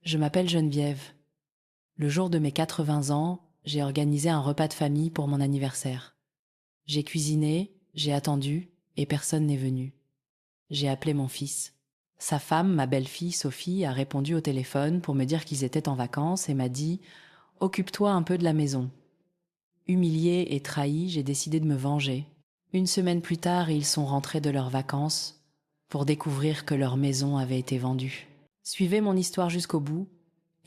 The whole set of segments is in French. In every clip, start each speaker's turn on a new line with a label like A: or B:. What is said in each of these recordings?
A: Je m'appelle Geneviève. Le jour de mes 80 ans, j'ai organisé un repas de famille pour mon anniversaire. J'ai cuisiné, j'ai attendu et personne n'est venu. J'ai appelé mon fils. Sa femme, ma belle-fille Sophie, a répondu au téléphone pour me dire qu'ils étaient en vacances et m'a dit « Occupe-toi un peu de la maison ». Humiliée et trahie, j'ai décidé de me venger. Une semaine plus tard, ils sont rentrés de leurs vacances pour découvrir que leur maison avait été vendue. Suivez mon histoire jusqu'au bout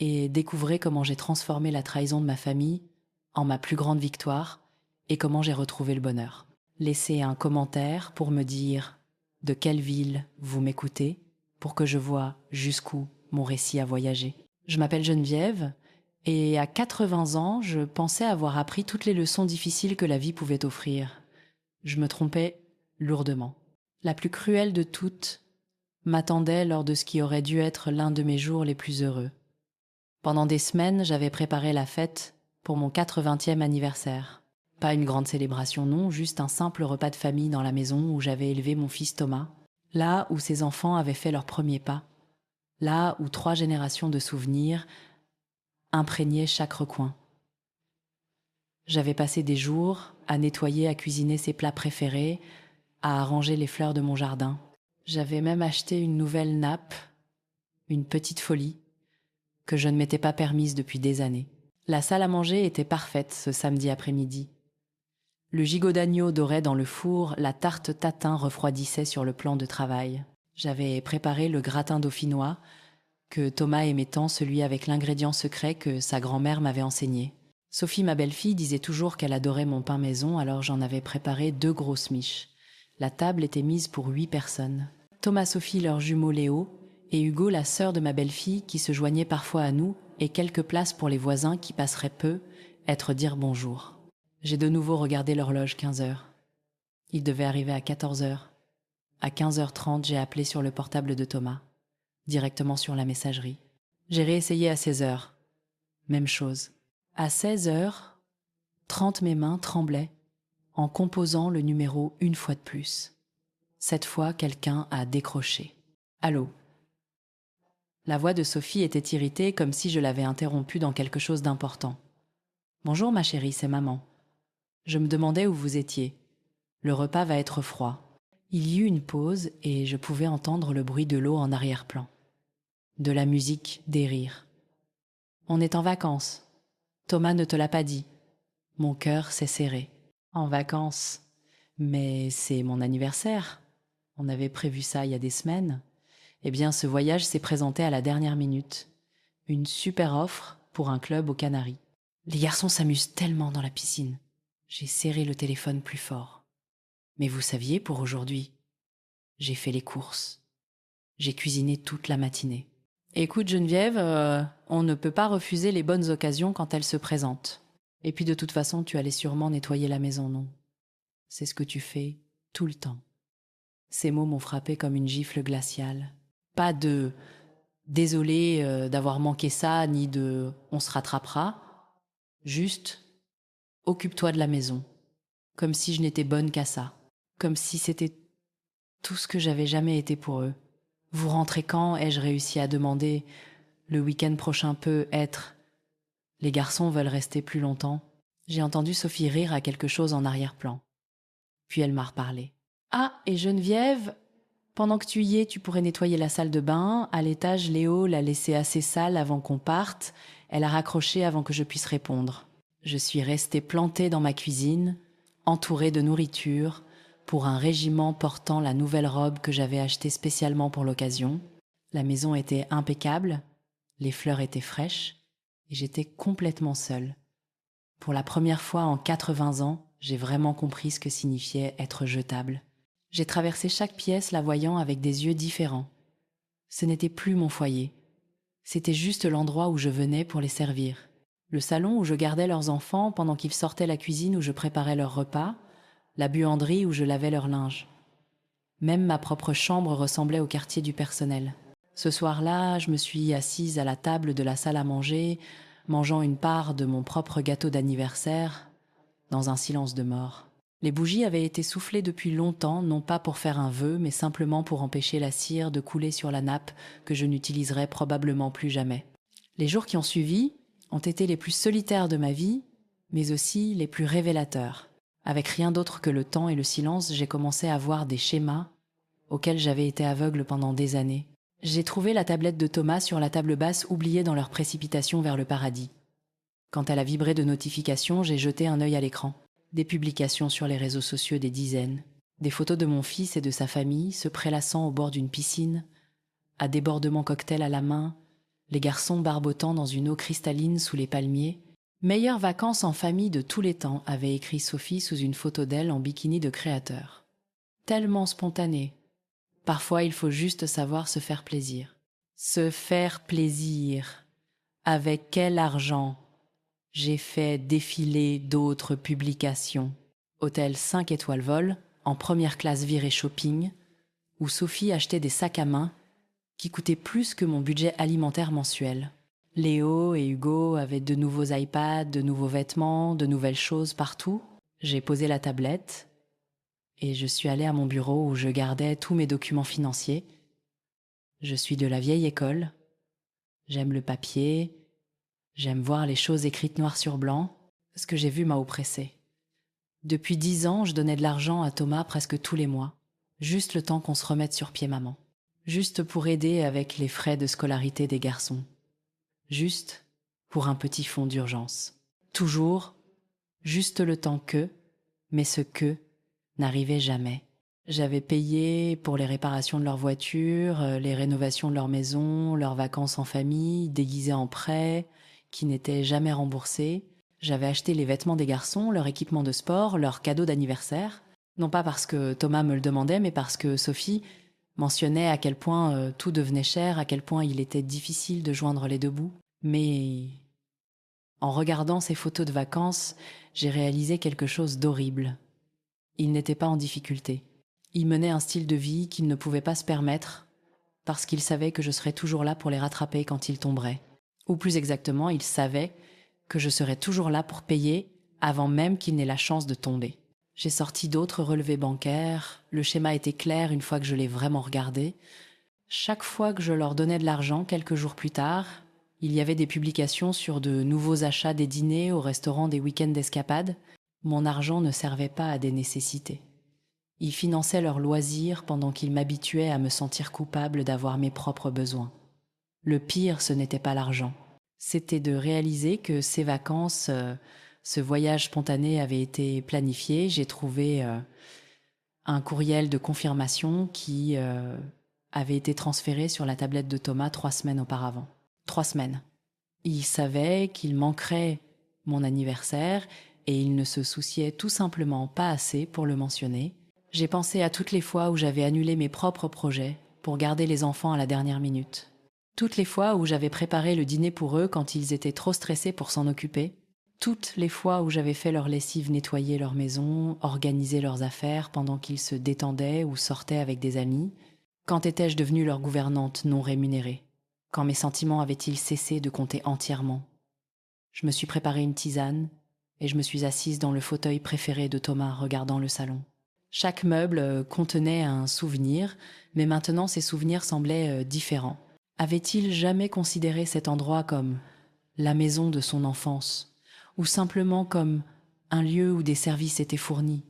A: et découvrez comment j'ai transformé la trahison de ma famille en ma plus grande victoire et comment j'ai retrouvé le bonheur. Laissez un commentaire pour me dire de quelle ville vous m'écoutez pour que je vois jusqu'où mon récit a voyagé. Je m'appelle Geneviève et à 80 ans, je pensais avoir appris toutes les leçons difficiles que la vie pouvait offrir. Je me trompais lourdement. La plus cruelle de toutes m'attendait lors de ce qui aurait dû être l'un de mes jours les plus heureux. Pendant des semaines, j'avais préparé la fête pour mon 80e anniversaire. Pas une grande célébration, non, juste un simple repas de famille dans la maison où j'avais élevé mon fils Thomas, là où ses enfants avaient fait leurs premiers pas, là où 3 générations de souvenirs imprégnaient chaque recoin. J'avais passé des jours à nettoyer, à cuisiner ses plats préférés, à arranger les fleurs de mon jardin. J'avais même acheté une nouvelle nappe, une petite folie, que je ne m'étais pas permise depuis des années. La salle à manger était parfaite ce samedi après-midi. Le gigot d'agneau dorait dans le four, la tarte tatin refroidissait sur le plan de travail. J'avais préparé le gratin dauphinois, que Thomas aimait tant, celui avec l'ingrédient secret que sa grand-mère m'avait enseigné. Sophie, ma belle-fille, disait toujours qu'elle adorait mon pain maison, alors j'en avais préparé 2 grosses miches. La table était mise pour 8 personnes. Thomas, Sophie, leur jumeau Léo, et Hugo, la sœur de ma belle-fille, qui se joignait parfois à nous, et quelques places pour les voisins qui passeraient peu, être dire bonjour. J'ai de nouveau regardé l'horloge 15 heures. Il devait arriver à 14 heures. À 15h30, j'ai appelé sur le portable de Thomas, directement sur la messagerie. J'ai réessayé à 16 heures. Même chose. À 16 heures, 30 mes mains tremblaient en composant le numéro une fois de plus. Cette fois, quelqu'un a décroché. Allô ? La voix de Sophie était irritée comme si je l'avais interrompue dans quelque chose d'important. Bonjour ma chérie, c'est maman. Je me demandais où vous étiez. Le repas va être froid. Il y eut une pause et je pouvais entendre le bruit de l'eau en arrière-plan. De la musique, des rires. On est en vacances. Thomas ne te l'a pas dit. Mon cœur s'est serré. En vacances. Mais c'est mon anniversaire. On avait prévu ça il y a des semaines. Eh bien, ce voyage s'est présenté à la dernière minute. Une super offre pour un club aux Canaries. Les garçons s'amusent tellement dans la piscine. J'ai serré le téléphone plus fort. Mais vous saviez, pour aujourd'hui, j'ai fait les courses. J'ai cuisiné toute la matinée. Écoute Geneviève, on ne peut pas refuser les bonnes occasions quand elles se présentent. Et puis de toute façon, tu allais sûrement nettoyer la maison, non? C'est ce que tu fais tout le temps. Ces mots m'ont frappé comme une gifle glaciale. Pas de « désolé d'avoir manqué ça » ni de « on se rattrapera ». Juste « occupe-toi de la maison ». Comme si je n'étais bonne qu'à ça. Comme si c'était tout ce que j'avais jamais été pour eux. Vous rentrez quand? Ai-je réussi à demander. Le week-end prochain peut être. Les garçons veulent rester plus longtemps. J'ai entendu Sophie rire à quelque chose en arrière-plan. Puis elle m'a reparlé. Ah, et Geneviève, pendant que tu y es, tu pourrais nettoyer la salle de bain. À l'étage, Léo l'a laissée assez sale avant qu'on parte. Elle a raccroché avant que je puisse répondre. Je suis restée plantée dans ma cuisine, entourée de nourriture, pour un régiment portant la nouvelle robe que j'avais achetée spécialement pour l'occasion. La maison était impeccable, les fleurs étaient fraîches, et j'étais complètement seule. Pour la première fois en 80 ans, j'ai vraiment compris ce que signifiait être jetable. J'ai traversé chaque pièce la voyant avec des yeux différents. Ce n'était plus mon foyer. C'était juste l'endroit où je venais pour les servir. Le salon où je gardais leurs enfants pendant qu'ils sortaient la cuisine où je préparais leur repas, la buanderie où je lavais leur linge. Même ma propre chambre ressemblait au quartier du personnel. Ce soir-là, je me suis assise à la table de la salle à manger, mangeant une part de mon propre gâteau d'anniversaire, dans un silence de mort. Les bougies avaient été soufflées depuis longtemps, non pas pour faire un vœu, mais simplement pour empêcher la cire de couler sur la nappe que je n'utiliserais probablement plus jamais. Les jours qui ont suivi ont été les plus solitaires de ma vie, mais aussi les plus révélateurs. Avec rien d'autre que le temps et le silence, j'ai commencé à voir des schémas auxquels j'avais été aveugle pendant des années. J'ai trouvé la tablette de Thomas sur la table basse oubliée dans leur précipitation vers le paradis. Quand elle a vibré de notifications, j'ai jeté un œil à l'écran. Des publications sur les réseaux sociaux, des dizaines. Des photos de mon fils et de sa famille se prélassant au bord d'une piscine, à débordement cocktail à la main, les garçons barbotant dans une eau cristalline sous les palmiers. Meilleures vacances en famille de tous les temps, avait écrit Sophie sous une photo d'elle en bikini de créateur. Tellement spontané. Parfois, il faut juste savoir se faire plaisir. Se faire plaisir. Avec quel argent? J'ai fait défiler d'autres publications. Hôtel 5 étoiles vol, en première classe virée shopping, où Sophie achetait des sacs à main qui coûtaient plus que mon budget alimentaire mensuel. Léo et Hugo avaient de nouveaux iPads, de nouveaux vêtements, de nouvelles choses partout. J'ai posé la tablette et je suis allée à mon bureau où je gardais tous mes documents financiers. Je suis de la vieille école. J'aime le papier. J'aime voir les choses écrites noir sur blanc. Ce que j'ai vu m'a oppressée. Depuis 10 ans, je donnais de l'argent à Thomas presque tous les mois. Juste le temps qu'on se remette sur pied, maman. Juste pour aider avec les frais de scolarité des garçons. Juste pour un petit fonds d'urgence. Toujours, juste le temps que, mais ce que n'arrivait jamais. J'avais payé pour les réparations de leur voiture, les rénovations de leur maison, leurs vacances en famille, déguisées en prêts, qui n'étaient jamais remboursés. J'avais acheté les vêtements des garçons, leur équipement de sport, leurs cadeaux d'anniversaire. Non pas parce que Thomas me le demandait, mais parce que Sophie mentionnait à quel point tout devenait cher, à quel point il était difficile de joindre les deux bouts. Mais en regardant ces photos de vacances, j'ai réalisé quelque chose d'horrible. Il n'était pas en difficulté. Il menait un style de vie qu'il ne pouvait pas se permettre parce qu'il savait que je serais toujours là pour les rattraper quand ils tomberaient. Ou plus exactement, il savait que je serais toujours là pour payer avant même qu'il n'ait la chance de tomber. J'ai sorti d'autres relevés bancaires, le schéma était clair une fois que je l'ai vraiment regardé. Chaque fois que je leur donnais de l'argent, quelques jours plus tard, il y avait des publications sur de nouveaux achats, des dîners au restaurant, des week-ends d'escapade. Mon argent ne servait pas à des nécessités. Il finançait leurs loisirs pendant qu'il m'habituait à me sentir coupable d'avoir mes propres besoins. Le pire, ce n'était pas l'argent. C'était de réaliser que ces vacances, ce voyage spontané avait été planifié. J'ai trouvé un courriel de confirmation qui avait été transféré sur la tablette de Thomas 3 semaines auparavant. 3 semaines. Il savait qu'il manquerait mon anniversaire et il ne se souciait tout simplement pas assez pour le mentionner. J'ai pensé à toutes les fois où j'avais annulé mes propres projets pour garder les enfants à la dernière minute. Toutes les fois où j'avais préparé le dîner pour eux quand ils étaient trop stressés pour s'en occuper. Toutes les fois où j'avais fait leur lessive, nettoyer leur maison, organiser leurs affaires pendant qu'ils se détendaient ou sortaient avec des amis. Quand étais-je devenue leur gouvernante non rémunérée? Quand mes sentiments avaient-ils cessé de compter entièrement? Je me suis préparé une tisane et je me suis assise dans le fauteuil préféré de Thomas regardant le salon. Chaque meuble contenait un souvenir, mais maintenant ces souvenirs semblaient différents. Avait-il jamais considéré cet endroit comme la maison de son enfance, ou simplement comme un lieu où des services étaient fournis?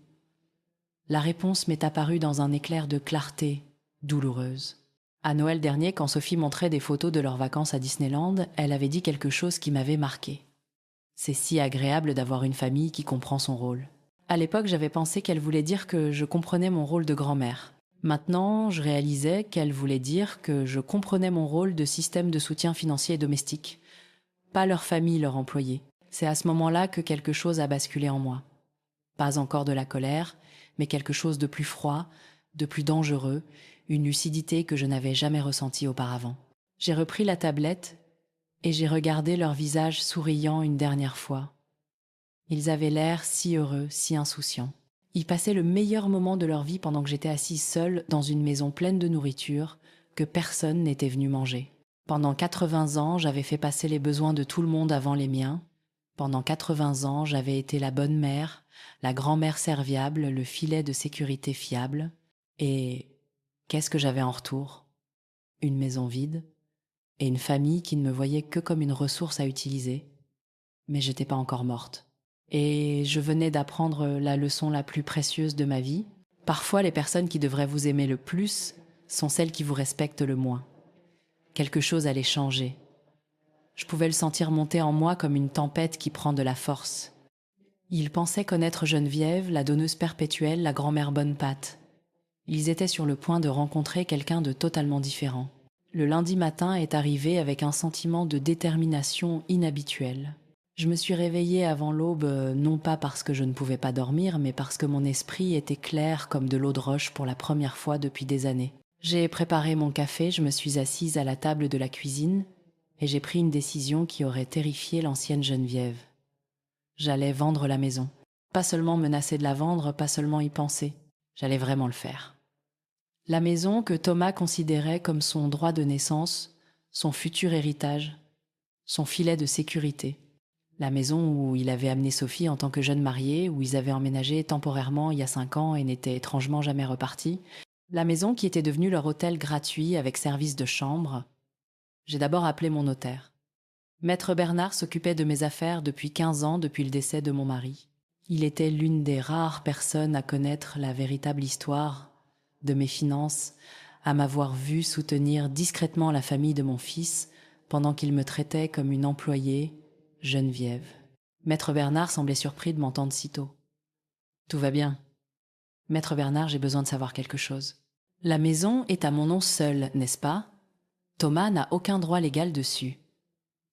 A: La réponse m'est apparue dans un éclair de clarté douloureuse. À Noël dernier, quand Sophie montrait des photos de leurs vacances à Disneyland, elle avait dit quelque chose qui m'avait marqué. C'est si agréable d'avoir une famille qui comprend son rôle. À l'époque, j'avais pensé qu'elle voulait dire que je comprenais mon rôle de grand-mère. Maintenant, je réalisais qu'elle voulait dire que je comprenais mon rôle de système de soutien financier et domestique. Pas leur famille, leur employé. C'est à ce moment-là que quelque chose a basculé en moi. Pas encore de la colère, mais quelque chose de plus froid, de plus dangereux, une lucidité que je n'avais jamais ressentie auparavant. J'ai repris la tablette et j'ai regardé leur visage souriant une dernière fois. Ils avaient l'air si heureux, si insouciants. Ils passaient le meilleur moment de leur vie pendant que j'étais assise seule dans une maison pleine de nourriture que personne n'était venu manger. Pendant 80 ans, j'avais fait passer les besoins de tout le monde avant les miens. Pendant 80 ans, j'avais été la bonne mère, la grand-mère serviable, le filet de sécurité fiable. Et qu'est-ce que j'avais en retour? Une maison vide et une famille qui ne me voyait que comme une ressource à utiliser. Mais j'étais pas encore morte. Et je venais d'apprendre la leçon la plus précieuse de ma vie. Parfois, les personnes qui devraient vous aimer le plus sont celles qui vous respectent le moins. Quelque chose allait changer. Je pouvais le sentir monter en moi comme une tempête qui prend de la force. Ils pensaient connaître Geneviève, la donneuse perpétuelle, la grand-mère bonne pâte. Ils étaient sur le point de rencontrer quelqu'un de totalement différent. Le lundi matin est arrivé avec un sentiment de détermination inhabituel. Je me suis réveillée avant l'aube, non pas parce que je ne pouvais pas dormir, mais parce que mon esprit était clair comme de l'eau de roche pour la première fois depuis des années. J'ai préparé mon café, je me suis assise à la table de la cuisine et j'ai pris une décision qui aurait terrifié l'ancienne Geneviève. J'allais vendre la maison. Pas seulement menacer de la vendre, pas seulement y penser. J'allais vraiment le faire. La maison que Thomas considérait comme son droit de naissance, son futur héritage, son filet de sécurité. La maison où il avait amené Sophie en tant que jeune mariée, où ils avaient emménagé temporairement il y a 5 ans et n'étaient étrangement jamais repartis. La maison qui était devenue leur hôtel gratuit avec service de chambre. J'ai d'abord appelé mon notaire. Maître Bernard s'occupait de mes affaires depuis 15 ans, depuis le décès de mon mari. Il était l'une des rares personnes à connaître la véritable histoire de mes finances, à m'avoir vu soutenir discrètement la famille de mon fils pendant qu'il me traitait comme une employée, Geneviève. Maître Bernard semblait surpris de m'entendre si tôt. « Tout va bien. Maître Bernard, j'ai besoin de savoir quelque chose. La maison est à mon nom seul, n'est-ce pas? Thomas n'a aucun droit légal dessus. »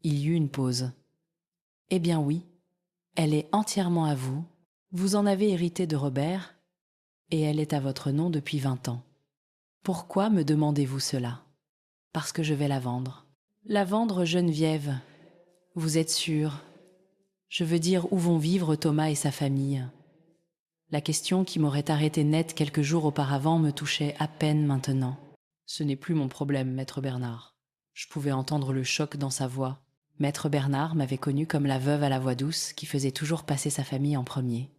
A: Il y eut une pause. « Eh bien oui, elle est entièrement à vous. Vous en avez hérité de Robert, et elle est à votre nom depuis 20 ans. Pourquoi me demandez-vous cela? Parce que je vais la vendre. La vendre, Geneviève. Vous êtes sûre? Je veux dire où vont vivre Thomas et sa famille. La question qui m'aurait arrêté net quelques jours auparavant me touchait à peine maintenant. Ce n'est plus mon problème, Maître Bernard. Je pouvais entendre le choc dans sa voix. Maître Bernard m'avait connue comme la veuve à la voix douce qui faisait toujours passer sa famille en premier.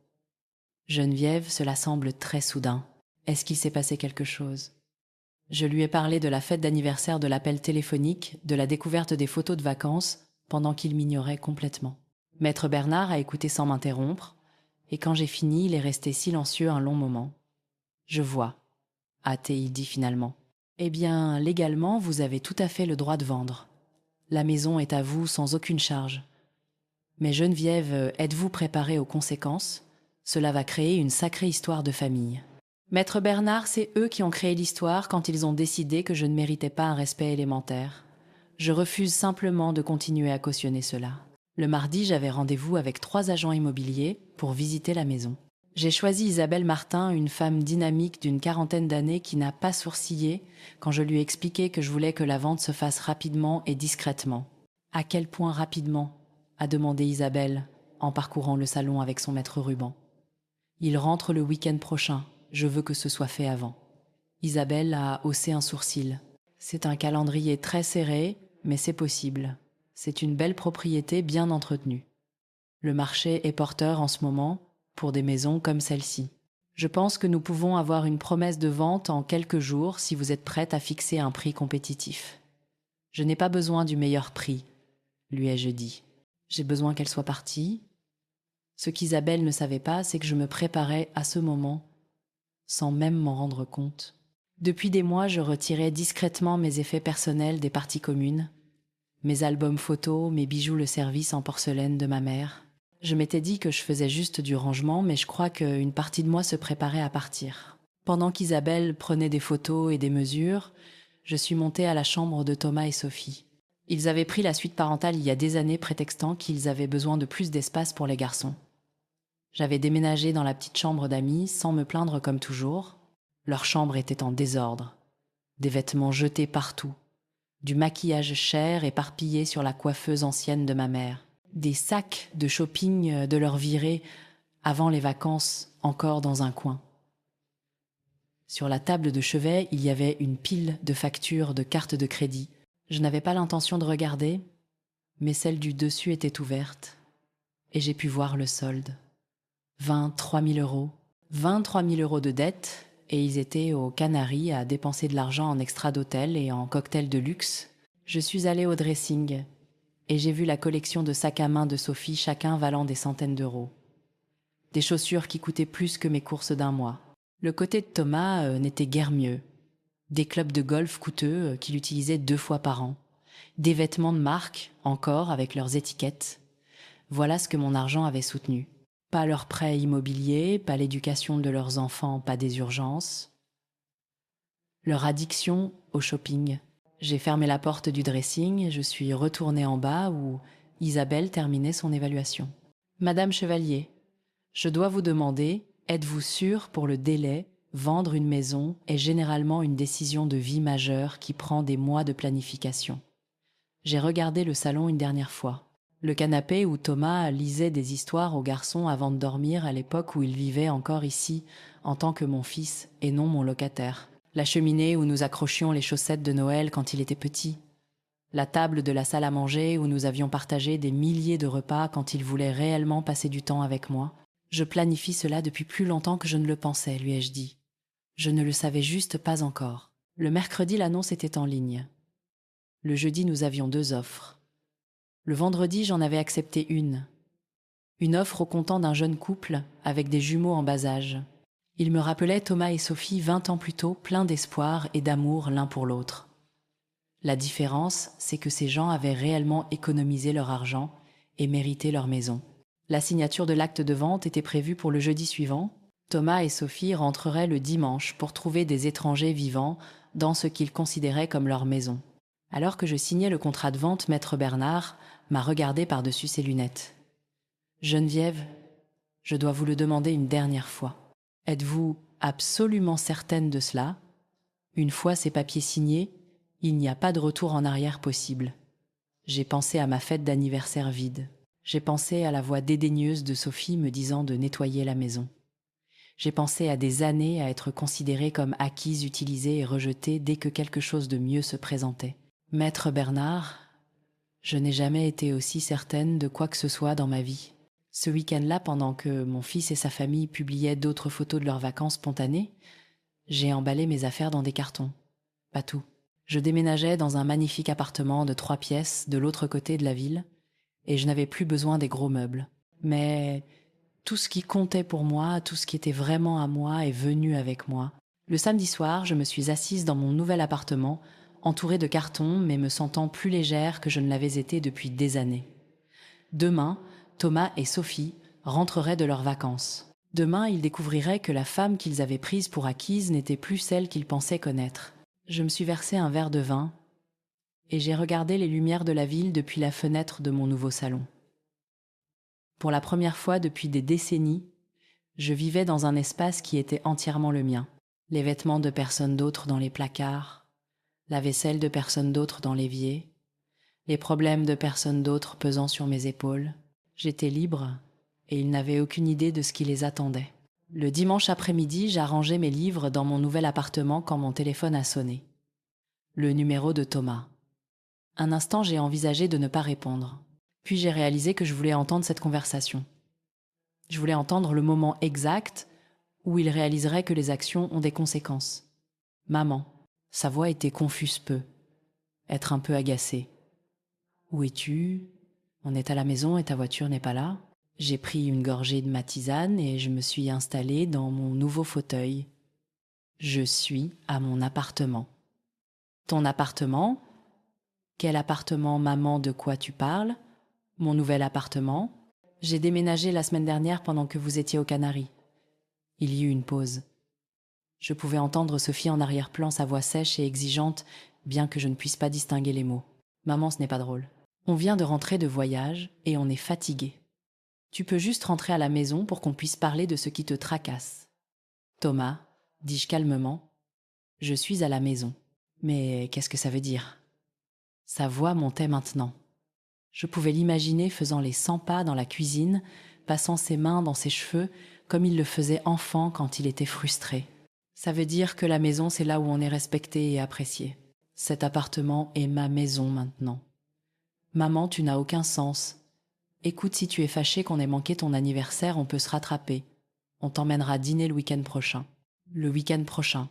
A: Geneviève, cela semble très soudain. Est-ce qu'il s'est passé quelque chose? Je lui ai parlé de la fête d'anniversaire, de l'appel téléphonique, de la découverte des photos de vacances, pendant qu'il m'ignorait complètement. Maître Bernard a écouté sans m'interrompre, et quand j'ai fini, il est resté silencieux un long moment. « Je vois », a-t-il dit finalement. « Eh bien, légalement, vous avez tout à fait le droit de vendre. La maison est à vous sans aucune charge. Mais Geneviève, êtes-vous préparée aux conséquences? Cela va créer une sacrée histoire de famille. » Maître Bernard, c'est eux qui ont créé l'histoire quand ils ont décidé que je ne méritais pas un respect élémentaire. Je refuse simplement de continuer à cautionner cela. Le mardi, j'avais rendez-vous avec 3 agents immobiliers pour visiter la maison. J'ai choisi Isabelle Martin, une femme dynamique d'une 40aine d'années qui n'a pas sourcillé quand je lui ai expliqué que je voulais que la vente se fasse rapidement et discrètement. « À quel point rapidement ?» a demandé Isabelle en parcourant le salon avec son maître ruban. « Il rentre le week-end prochain. Je veux que ce soit fait avant. » Isabelle a haussé un sourcil. « C'est un calendrier très serré, mais c'est possible. C'est une belle propriété bien entretenue. Le marché est porteur en ce moment pour des maisons comme celle-ci. Je pense que nous pouvons avoir une promesse de vente en quelques jours si vous êtes prête à fixer un prix compétitif. Je n'ai pas besoin du meilleur prix, lui ai-je dit. J'ai besoin qu'elle soit partie. » Ce qu'Isabelle ne savait pas, c'est que je me préparais à ce moment sans même m'en rendre compte. Depuis des mois, je retirais discrètement mes effets personnels des parties communes, mes albums photos, mes bijoux le service en porcelaine de ma mère. Je m'étais dit que je faisais juste du rangement, mais je crois qu'une partie de moi se préparait à partir. Pendant qu'Isabelle prenait des photos et des mesures, je suis montée à la chambre de Thomas et Sophie. Ils avaient pris la suite parentale il y a des années, prétextant qu'ils avaient besoin de plus d'espace pour les garçons. J'avais déménagé dans la petite chambre d'amis sans me plaindre comme toujours. Leur chambre était en désordre. Des vêtements jetés partout. Du maquillage cher éparpillé sur la coiffeuse ancienne de ma mère. Des sacs de shopping de leur virée avant les vacances encore dans un coin. Sur la table de chevet, il y avait une pile de factures de cartes de crédit. Je n'avais pas l'intention de regarder, mais celle du dessus était ouverte et j'ai pu voir le solde. 23 000 euros. 23 000 euros de dette, et ils étaient aux Canaries à dépenser de l'argent en extra d'hôtel et en cocktails de luxe. Je suis allée au dressing et j'ai vu la collection de sacs à main de Sophie, chacun valant des centaines d'euros. Des chaussures qui coûtaient plus que mes courses d'un mois. Le côté de Thomas n'était guère mieux. Des clubs de golf coûteux qu'il utilisait 2 fois par an. Des vêtements de marque, encore, avec leurs étiquettes. Voilà ce que mon argent avait soutenu. Pas leurs prêts immobiliers, pas l'éducation de leurs enfants, pas des urgences. Leur addiction au shopping. J'ai fermé la porte du dressing et je suis retournée en bas où Isabelle terminait son évaluation. « Madame Chevalier, je dois vous demander, êtes-vous sûre pour le délai, vendre une maison est généralement une décision de vie majeure qui prend des mois de planification. » J'ai regardé le salon une dernière fois. Le canapé où Thomas lisait des histoires aux garçons avant de dormir à l'époque où il vivait encore ici en tant que mon fils et non mon locataire. La cheminée où nous accrochions les chaussettes de Noël quand il était petit. La table de la salle à manger où nous avions partagé des milliers de repas quand il voulait réellement passer du temps avec moi. Je planifie cela depuis plus longtemps que je ne le pensais, lui ai-je dit. Je ne le savais juste pas encore. Le mercredi, l'annonce était en ligne. Le jeudi, nous avions 2 offres. Le vendredi, j'en avais accepté une. Une offre au comptant d'un jeune couple avec des jumeaux en bas âge. Il me rappelait Thomas et Sophie 20 ans plus tôt, pleins d'espoir et d'amour l'un pour l'autre. La différence, c'est que ces gens avaient réellement économisé leur argent et mérité leur maison. La signature de l'acte de vente était prévue pour le jeudi suivant. Thomas et Sophie rentreraient le dimanche pour trouver des étrangers vivants dans ce qu'ils considéraient comme leur maison. Alors que je signais le contrat de vente, Maître Bernard m'a regardé par-dessus ses lunettes. « Geneviève, je dois vous le demander une dernière fois. Êtes-vous absolument certaine de cela ? Une fois ces papiers signés, il n'y a pas de retour en arrière possible. » J'ai pensé à ma fête d'anniversaire vide. J'ai pensé à la voix dédaigneuse de Sophie me disant de nettoyer la maison. J'ai pensé à des années à être considérée comme acquise, utilisée et rejetée dès que quelque chose de mieux se présentait. Maître Bernard, je n'ai jamais été aussi certaine de quoi que ce soit dans ma vie. Ce week-end-là, pendant que mon fils et sa famille publiaient d'autres photos de leurs vacances spontanées, j'ai emballé mes affaires dans des cartons. Pas tout. Je déménageais dans un magnifique appartement de 3 pièces de l'autre côté de la ville, et je n'avais plus besoin des gros meubles. Mais tout ce qui comptait pour moi, tout ce qui était vraiment à moi est venu avec moi. Le samedi soir, je me suis assise dans mon nouvel appartement, entourée de cartons, mais me sentant plus légère que je ne l'avais été depuis des années. Demain, Thomas et Sophie rentreraient de leurs vacances. Demain, ils découvriraient que la femme qu'ils avaient prise pour acquise n'était plus celle qu'ils pensaient connaître. Je me suis versé un verre de vin et j'ai regardé les lumières de la ville depuis la fenêtre de mon nouveau salon. Pour la première fois depuis des décennies, je vivais dans un espace qui était entièrement le mien. Les vêtements de personne d'autre dans les placards, la vaisselle de personne d'autre dans l'évier, les problèmes de personne d'autre pesant sur mes épaules. J'étais libre et ils n'avaient aucune idée de ce qui les attendait. Le dimanche après-midi, j'arrangeais mes livres dans mon nouvel appartement quand mon téléphone a sonné. Le numéro de Thomas. Un instant, j'ai envisagé de ne pas répondre. Puis j'ai réalisé que je voulais entendre cette conversation. Je voulais entendre le moment exact où il réaliserait que les actions ont des conséquences. Maman. Sa voix était confuse peu. Être un peu agacée. Où es-tu ? On est à la maison et ta voiture n'est pas là. J'ai pris une gorgée de ma tisane et je me suis installée dans mon nouveau fauteuil. Je suis à mon appartement. Ton appartement ? Quel appartement, maman, de quoi tu parles ? Mon nouvel appartement ? J'ai déménagé la semaine dernière pendant que vous étiez aux Canaries. Il y eut une pause. Je pouvais entendre Sophie en arrière-plan, sa voix sèche et exigeante, bien que je ne puisse pas distinguer les mots. Maman, ce n'est pas drôle. On vient de rentrer de voyage et on est fatigué. Tu peux juste rentrer à la maison pour qu'on puisse parler de ce qui te tracasse. Thomas, dis-je calmement, je suis à la maison. Mais qu'est-ce que ça veut dire ? Sa voix montait maintenant. Je pouvais l'imaginer faisant les 100 pas dans la cuisine, passant ses mains dans ses cheveux, comme il le faisait enfant quand il était frustré. Ça veut dire que la maison, c'est là où on est respecté et apprécié. Cet appartement est ma maison maintenant. Maman, tu n'as aucun sens. Écoute, si tu es fâchée qu'on ait manqué ton anniversaire, on peut se rattraper. On t'emmènera dîner le week-end prochain. Le week-end prochain.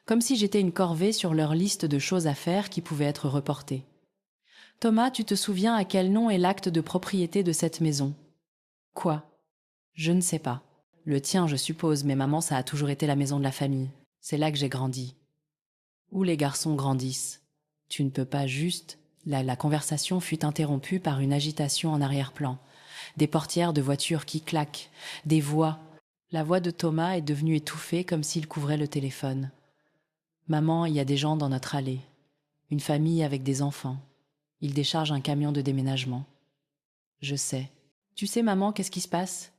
A: comme si j'étais une corvée sur leur liste de choses à faire qui pouvaient être reportées. Thomas, tu te souviens à quel nom est l'acte de propriété de cette maison? Quoi? Je ne sais pas. Le tien, je suppose, mais maman, ça a toujours été la maison de la famille. C'est là que j'ai grandi. Où les garçons grandissent. Tu ne peux pas juste... La conversation fut interrompue par une agitation en arrière-plan. Des portières de voitures qui claquent, des voix. La voix de Thomas est devenue étouffée comme s'il couvrait le téléphone. Maman, il y a des gens dans notre allée. Une famille avec des enfants. Ils déchargent un camion de déménagement. Je sais. Tu sais, maman, qu'est-ce qui se passe?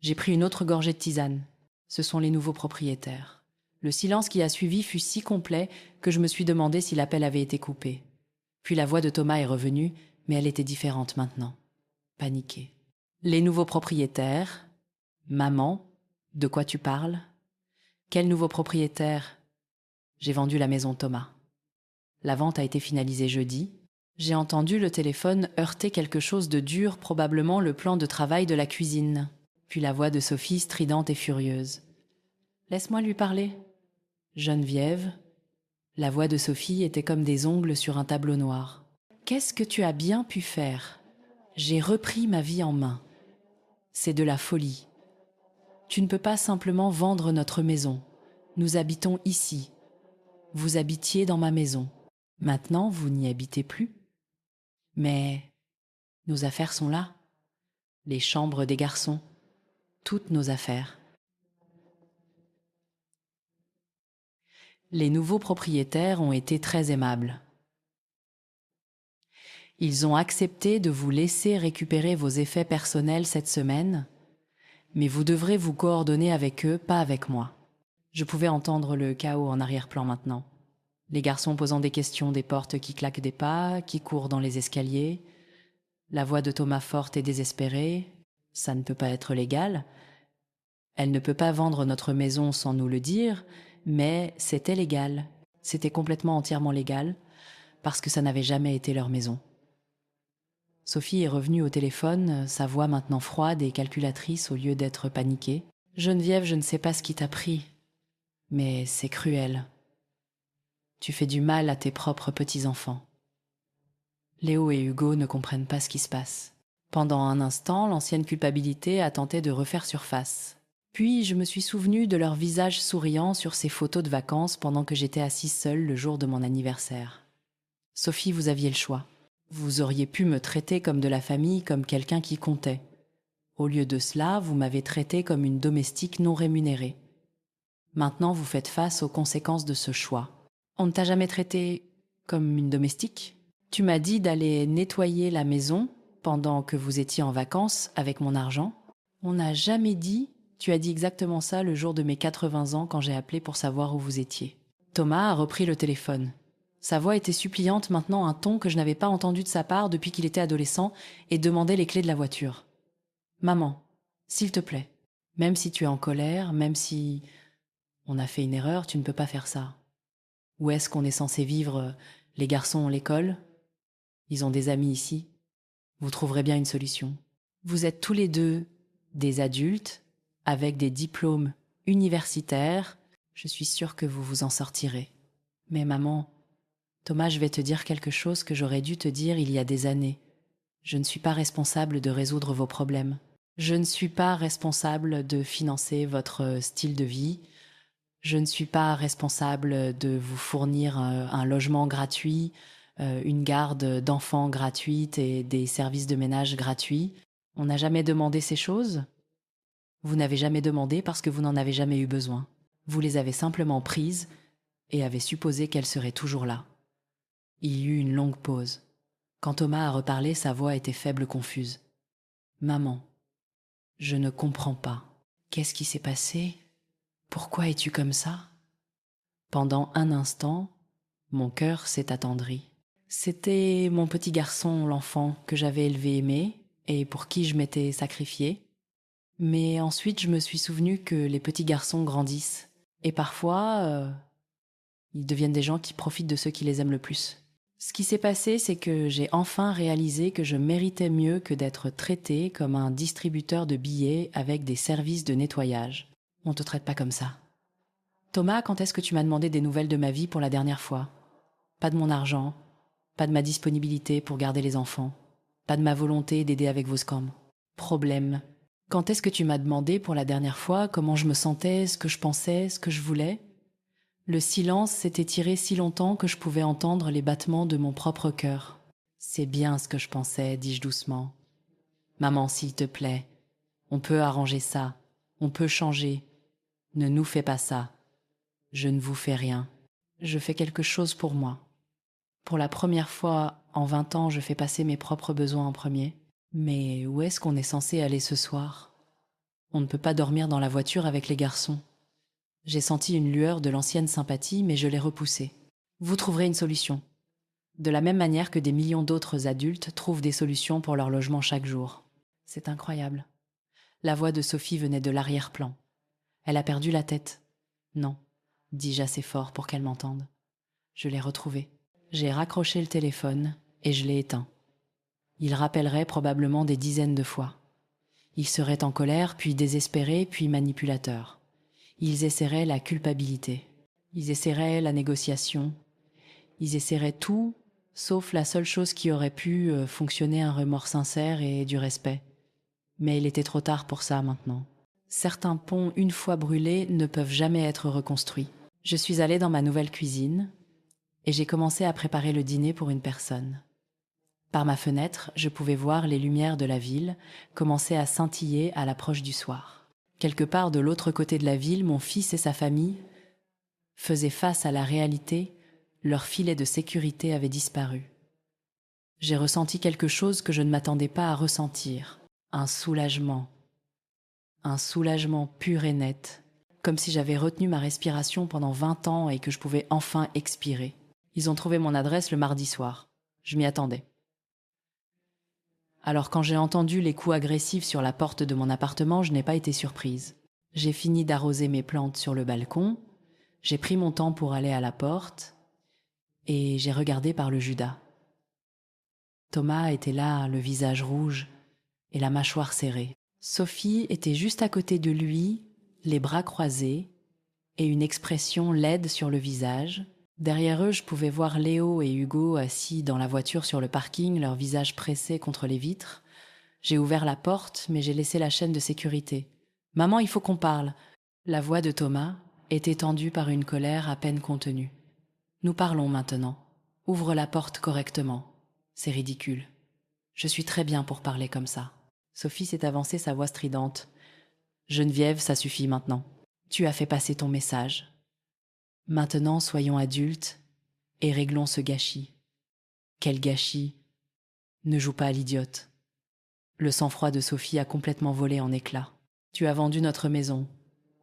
A: J'ai pris une autre gorgée de tisane. Ce sont les nouveaux propriétaires. Le silence qui a suivi fut si complet que je me suis demandé si l'appel avait été coupé. Puis la voix de Thomas est revenue, mais elle était différente maintenant. Paniquée. Les nouveaux propriétaires? Maman? De quoi tu parles? Quel nouveau propriétaire? J'ai vendu la maison Thomas. La vente a été finalisée jeudi. J'ai entendu le téléphone heurter quelque chose de dur, probablement le plan de travail de la cuisine. Puis la voix de Sophie stridente et furieuse. Laisse-moi lui parler. Geneviève. La voix de Sophie était comme des ongles sur un tableau noir. Qu'est-ce que tu as bien pu faire? J'ai repris ma vie en main. C'est de la folie. Tu ne peux pas simplement vendre notre maison. Nous habitons ici. Vous habitiez dans ma maison. Maintenant, vous n'y habitez plus. Mais nos affaires sont là. Les chambres des garçons. Toutes nos affaires. Les nouveaux propriétaires ont été très aimables. Ils ont accepté de vous laisser récupérer vos effets personnels cette semaine, mais vous devrez vous coordonner avec eux, pas avec moi. Je pouvais entendre le chaos en arrière-plan maintenant. Les garçons posant des questions, des portes qui claquent des pas, qui courent dans les escaliers. La voix de Thomas forte et désespérée. Ça ne peut pas être légal. Elle ne peut pas vendre notre maison sans nous le dire, mais c'était légal. C'était complètement entièrement légal, parce que ça n'avait jamais été leur maison. Sophie est revenue au téléphone, sa voix maintenant froide et calculatrice au lieu d'être paniquée. « Geneviève, je ne sais pas ce qui t'a pris, mais c'est cruel. Tu fais du mal à tes propres petits-enfants. » Léo et Hugo ne comprennent pas ce qui se passe. Pendant un instant, l'ancienne culpabilité a tenté de refaire surface. Puis je me suis souvenue de leur visage souriant sur ces photos de vacances pendant que j'étais assise seule le jour de mon anniversaire. Sophie, vous aviez le choix. Vous auriez pu me traiter comme de la famille, comme quelqu'un qui comptait. Au lieu de cela, vous m'avez traitée comme une domestique non rémunérée. Maintenant, vous faites face aux conséquences de ce choix. On ne t'a jamais traitée comme une domestique? Tu m'as dit d'aller nettoyer la maison pendant que vous étiez en vacances avec mon argent. On n'a jamais dit... Tu as dit exactement ça le jour de mes 80 ans quand j'ai appelé pour savoir où vous étiez. Thomas a repris le téléphone. Sa voix était suppliante, maintenant un ton que je n'avais pas entendu de sa part depuis qu'il était adolescent, et demandait les clés de la voiture. « Maman, s'il te plaît, même si tu es en colère, même si on a fait une erreur, tu ne peux pas faire ça. Où est-ce qu'on est censé vivre? Les garçons ont l'école. Ils ont des amis ici. Vous trouverez bien une solution. Vous êtes tous les deux des adultes, avec des diplômes universitaires. Je suis sûre que vous vous en sortirez. Mais maman... Thomas, je vais te dire quelque chose que j'aurais dû te dire il y a des années. Je ne suis pas responsable de résoudre vos problèmes. Je ne suis pas responsable de financer votre style de vie. Je ne suis pas responsable de vous fournir un logement gratuit, une garde d'enfants gratuite et des services de ménage gratuits. On n'a jamais demandé ces choses. Vous n'avez jamais demandé parce que vous n'en avez jamais eu besoin. Vous les avez simplement prises et avez supposé qu'elles seraient toujours là. Il y eut une longue pause. Quand Thomas a reparlé, sa voix était faible, confuse. « Maman, je ne comprends pas. Qu'est-ce qui s'est passé? Pourquoi es-tu comme ça ?» Pendant un instant, mon cœur s'est attendri. C'était mon petit garçon, l'enfant, que j'avais élevé aimé et pour qui je m'étais sacrifiée. Mais ensuite, je me suis souvenu que les petits garçons grandissent. Et parfois, ils deviennent des gens qui profitent de ceux qui les aiment le plus. Ce qui s'est passé, c'est que j'ai enfin réalisé que je méritais mieux que d'être traitée comme un distributeur de billets avec des services de nettoyage. On te traite pas comme ça. Thomas, quand est-ce que tu m'as demandé des nouvelles de ma vie pour la dernière fois? Pas de mon argent, pas de ma disponibilité pour garder les enfants, pas de ma volonté d'aider avec vos scams. Problème. Quand est-ce que tu m'as demandé pour la dernière fois comment je me sentais, ce que je pensais, ce que je voulais? Le silence s'était tiré si longtemps que je pouvais entendre les battements de mon propre cœur. C'est bien ce que je pensais, dis-je doucement. Maman, s'il te plaît, on peut arranger ça, on peut changer. Ne nous fais pas ça. Je ne vous fais rien. Je fais quelque chose pour moi. Pour la première fois en 20 ans, je fais passer mes propres besoins en premier. Mais où est-ce qu'on est censé aller ce soir? On ne peut pas dormir dans la voiture avec les garçons. J'ai senti une lueur de l'ancienne sympathie, mais je l'ai repoussée. Vous trouverez une solution. De la même manière que des millions d'autres adultes trouvent des solutions pour leur logement chaque jour. C'est incroyable. La voix de Sophie venait de l'arrière-plan. Elle a perdu la tête. Non, dis-je assez fort pour qu'elle m'entende. Je l'ai retrouvée. J'ai raccroché le téléphone et je l'ai éteint. Il rappellerait probablement des dizaines de fois. Ils seraient en colère, puis désespérés, puis manipulateurs. Ils essaieraient la culpabilité. Ils essaieraient la négociation. Ils essaieraient tout, sauf la seule chose qui aurait pu fonctionner, un remords sincère et du respect. Mais il était trop tard pour ça maintenant. Certains ponts, une fois brûlés, ne peuvent jamais être reconstruits. Je suis allée dans ma nouvelle cuisine et j'ai commencé à préparer le dîner pour une personne. Par ma fenêtre, je pouvais voir les lumières de la ville commencer à scintiller à l'approche du soir. Quelque part de l'autre côté de la ville, mon fils et sa famille faisaient face à la réalité, leur filet de sécurité avait disparu. J'ai ressenti quelque chose que je ne m'attendais pas à ressentir, un soulagement pur et net, comme si j'avais retenu ma respiration pendant 20 ans et que je pouvais enfin expirer. Ils ont trouvé mon adresse le mardi soir. Je m'y attendais. Alors quand j'ai entendu les coups agressifs sur la porte de mon appartement, je n'ai pas été surprise. J'ai fini d'arroser mes plantes sur le balcon, j'ai pris mon temps pour aller à la porte et j'ai regardé par le Judas. Thomas était là, le visage rouge et la mâchoire serrée. Sophie était juste à côté de lui, les bras croisés et une expression laide sur le visage. Derrière eux, je pouvais voir Léo et Hugo assis dans la voiture sur le parking, leurs visages pressés contre les vitres. J'ai ouvert la porte, mais j'ai laissé la chaîne de sécurité. « Maman, il faut qu'on parle !» La voix de Thomas était tendue par une colère à peine contenue. « Nous parlons maintenant. Ouvre la porte correctement. C'est ridicule. Je suis très bien pour parler comme ça. » Sophie s'est avancée, sa voix stridente. « Geneviève, ça suffit maintenant. Tu as fait passer ton message. Maintenant, soyons adultes et réglons ce gâchis. » Quel gâchis! Ne joue pas à l'idiote. Le sang-froid de Sophie a complètement volé en éclats. Tu as vendu notre maison.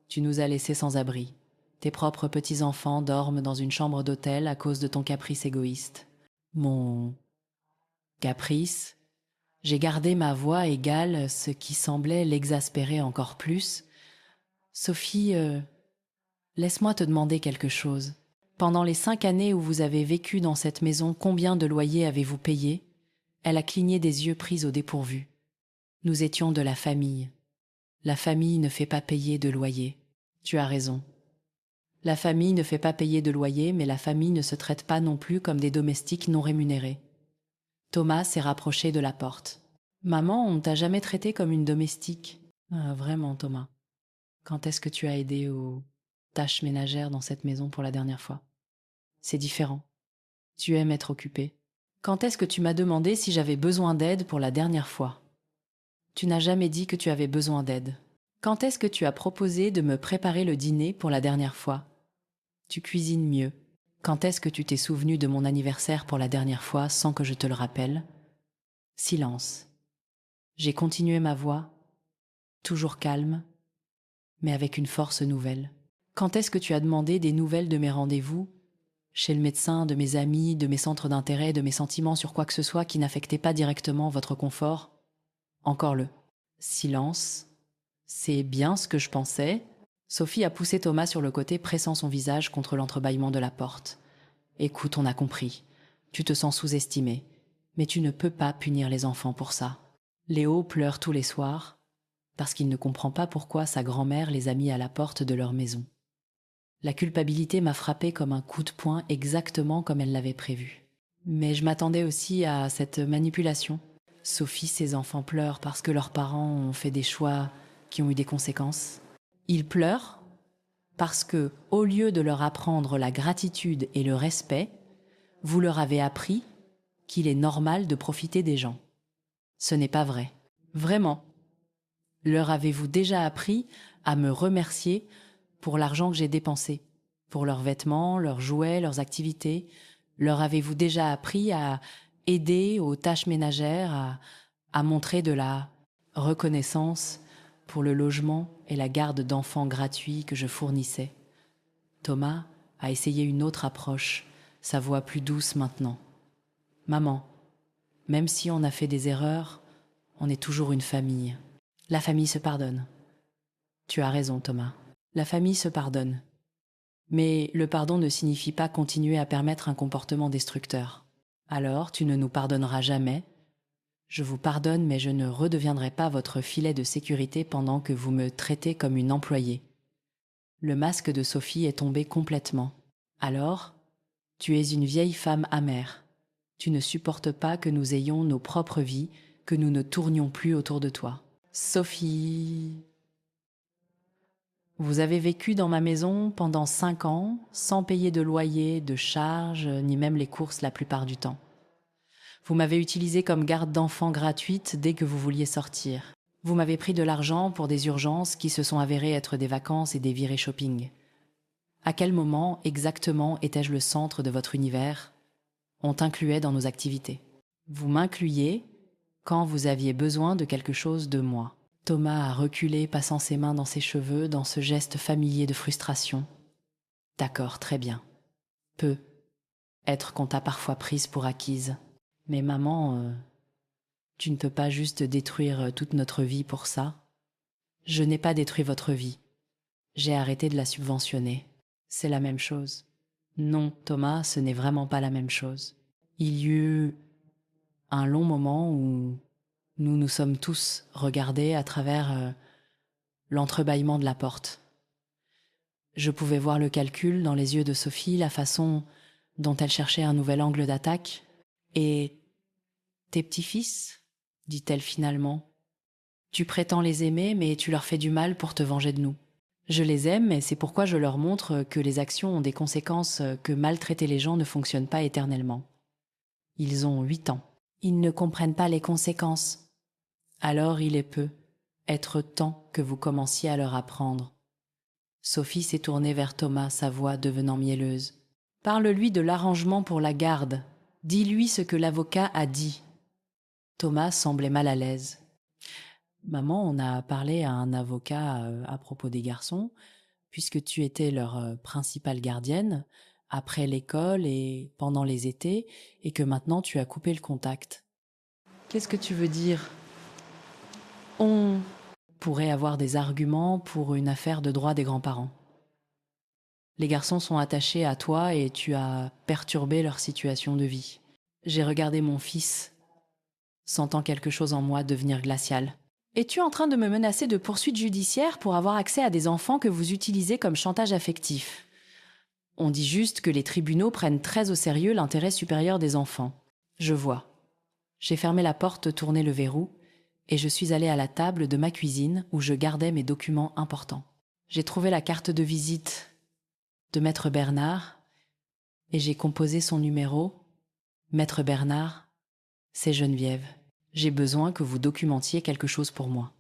A: Tu nous as laissés sans abri. Tes propres petits-enfants dorment dans une chambre d'hôtel à cause de ton caprice égoïste. Mon caprice? J'ai gardé ma voix égale, ce qui semblait l'exaspérer encore plus. Sophie, laisse-moi te demander quelque chose. Pendant les 5 années où vous avez vécu dans cette maison, combien de loyers avez-vous payé? Elle a cligné des yeux pris au dépourvu. Nous étions de la famille. La famille ne fait pas payer de loyer. Tu as raison. La famille ne fait pas payer de loyer, mais la famille ne se traite pas non plus comme des domestiques non rémunérés. Thomas s'est rapproché de la porte. « Maman, on ne t'a jamais traité comme une domestique. » Ah, vraiment, Thomas. Quand est-ce que tu as aidé aux tâches ménagères dans cette maison pour la dernière fois? C'est différent. Tu aimes être occupé. Quand est-ce que tu m'as demandé si j'avais besoin d'aide pour la dernière fois? Tu n'as jamais dit que tu avais besoin d'aide. Quand est-ce que tu as proposé de me préparer le dîner pour la dernière fois? Tu cuisines mieux. Quand est-ce que tu t'es souvenu de mon anniversaire pour la dernière fois sans que je te le rappelle? Silence. J'ai continué ma voix, toujours calme, mais avec une force nouvelle. Quand est-ce que tu as demandé des nouvelles de mes rendez-vous, chez le médecin, de mes amis, de mes centres d'intérêt, de mes sentiments sur quoi que ce soit qui n'affectait pas directement votre confort? Encore le silence. C'est bien ce que je pensais. Sophie a poussé Thomas sur le côté, pressant son visage contre l'entrebâillement de la porte. Écoute, on a compris. Tu te sens sous-estimé. Mais tu ne peux pas punir les enfants pour ça. Léo pleure tous les soirs parce qu'il ne comprend pas pourquoi sa grand-mère les a mis à la porte de leur maison. La culpabilité m'a frappée comme un coup de poing, exactement comme elle l'avait prévu. Mais je m'attendais aussi à cette manipulation. Sophie, ses enfants pleurent parce que leurs parents ont fait des choix qui ont eu des conséquences. Ils pleurent parce que, au lieu de leur apprendre la gratitude et le respect, vous leur avez appris qu'il est normal de profiter des gens. Ce n'est pas vrai. Vraiment. Leur avez-vous déjà appris à me remercier pour l'argent que j'ai dépensé, pour leurs vêtements, leurs jouets, leurs activités? Leur avez-vous déjà appris à aider aux tâches ménagères, à montrer de la reconnaissance pour le logement et la garde d'enfants gratuits que je fournissais? Thomas a essayé une autre approche, sa voix plus douce maintenant. Maman, même si on a fait des erreurs, on est toujours une famille. La famille se pardonne. Tu as raison, Thomas. La famille se pardonne. Mais le pardon ne signifie pas continuer à permettre un comportement destructeur. Alors, tu ne nous pardonneras jamais. Je vous pardonne, mais je ne redeviendrai pas votre filet de sécurité pendant que vous me traitez comme une employée. Le masque de Sophie est tombé complètement. Alors, tu es une vieille femme amère. Tu ne supportes pas que nous ayons nos propres vies, que nous ne tournions plus autour de toi. Sophie, vous avez vécu dans ma maison pendant 5 ans, sans payer de loyer, de charges, ni même les courses la plupart du temps. Vous m'avez utilisée comme garde d'enfants gratuite dès que vous vouliez sortir. Vous m'avez pris de l'argent pour des urgences qui se sont avérées être des vacances et des virées shopping. À quel moment exactement étais-je le centre de votre univers? On t'incluait dans nos activités. Vous m'incluiez quand vous aviez besoin de quelque chose de moi. Thomas a reculé, passant ses mains dans ses cheveux, dans ce geste familier de frustration. D'accord, très bien. Peu. Être qu'on t'a parfois prise pour acquise. Mais maman, tu ne peux pas juste détruire toute notre vie pour ça. Je n'ai pas détruit votre vie. J'ai arrêté de la subventionner. C'est la même chose. Non, Thomas, ce n'est vraiment pas la même chose. Il y eut un long moment où nous nous sommes tous regardés à travers l'entrebâillement de la porte. Je pouvais voir le calcul dans les yeux de Sophie, la façon dont elle cherchait un nouvel angle d'attaque. Et tes petits-fils, dit-elle finalement, tu prétends les aimer, mais tu leur fais du mal pour te venger de nous. Je les aime, et c'est pourquoi je leur montre que les actions ont des conséquences, que maltraiter les gens ne fonctionne pas éternellement. Ils ont 8 ans. Ils ne comprennent pas les conséquences. Alors il est peu, être temps que vous commenciez à leur apprendre. Sophie s'est tournée vers Thomas, sa voix devenant mielleuse. Parle-lui de l'arrangement pour la garde. Dis-lui ce que l'avocat a dit. Thomas semblait mal à l'aise. Maman, on a parlé à un avocat à propos des garçons, puisque tu étais leur principale gardienne, après l'école et pendant les étés, et que maintenant tu as coupé le contact. Qu'est-ce que tu veux dire? On pourrait avoir des arguments pour une affaire de droit des grands-parents. Les garçons sont attachés à toi et tu as perturbé leur situation de vie. J'ai regardé mon fils, sentant quelque chose en moi devenir glacial. Es-tu en train de me menacer de poursuites judiciaires pour avoir accès à des enfants que vous utilisez comme chantage affectif? On dit juste que les tribunaux prennent très au sérieux l'intérêt supérieur des enfants. Je vois. J'ai fermé la porte, tourné le verrou, et je suis allée à la table de ma cuisine où je gardais mes documents importants. J'ai trouvé la carte de visite de Maître Bernard et j'ai composé son numéro. Maître Bernard, c'est Geneviève. J'ai besoin que vous documentiez quelque chose pour moi.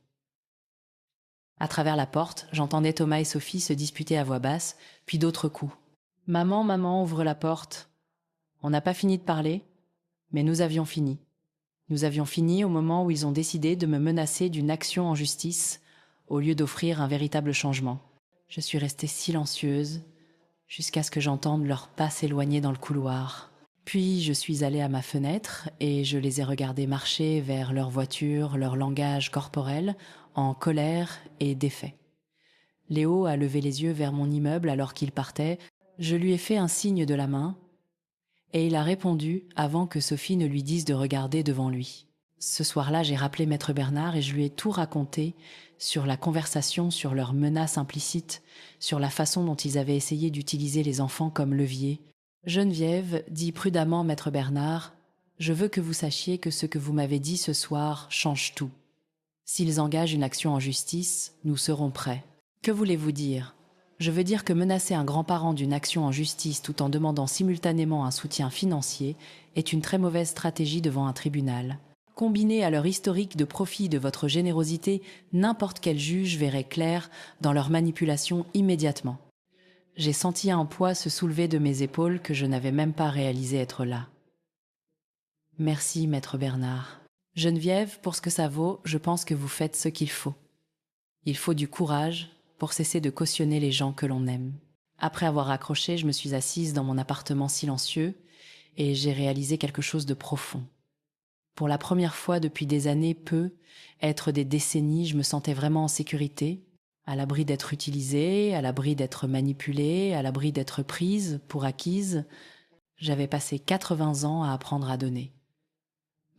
A: À travers la porte, j'entendais Thomas et Sophie se disputer à voix basse, puis d'autres coups. Maman, maman, ouvre la porte. On n'a pas fini de parler, mais nous avions fini. Nous avions fini au moment où ils ont décidé de me menacer d'une action en justice au lieu d'offrir un véritable changement. Je suis restée silencieuse jusqu'à ce que j'entende leurs pas s'éloigner dans le couloir. Puis je suis allée à ma fenêtre et je les ai regardés marcher vers leur voiture, leur langage corporel, en colère et défait. Léo a levé les yeux vers mon immeuble alors qu'il partait. Je lui ai fait un signe de la main et il a répondu avant que Sophie ne lui dise de regarder devant lui. Ce soir-là, j'ai rappelé Maître Bernard et je lui ai tout raconté sur la conversation, sur leurs menaces implicites, sur la façon dont ils avaient essayé d'utiliser les enfants comme levier. Geneviève, dit prudemment Maître Bernard, je veux que vous sachiez que ce que vous m'avez dit ce soir change tout. S'ils engagent une action en justice, nous serons prêts. Que voulez-vous dire ? Je veux dire que menacer un grand-parent d'une action en justice tout en demandant simultanément un soutien financier est une très mauvaise stratégie devant un tribunal. Combiné à leur historique de profit de votre générosité, n'importe quel juge verrait clair dans leur manipulation immédiatement. J'ai senti un poids se soulever de mes épaules que je n'avais même pas réalisé être là. Merci, Maître Bernard. Geneviève, pour ce que ça vaut, je pense que vous faites ce qu'il faut. Il faut du courage pour cesser de cautionner les gens que l'on aime. Après avoir raccroché, je me suis assise dans mon appartement silencieux et j'ai réalisé quelque chose de profond. Pour la première fois depuis des années, être des décennies, je me sentais vraiment en sécurité, à l'abri d'être utilisée, à l'abri d'être manipulée, à l'abri d'être prise pour acquise. J'avais passé 80 ans à apprendre à donner.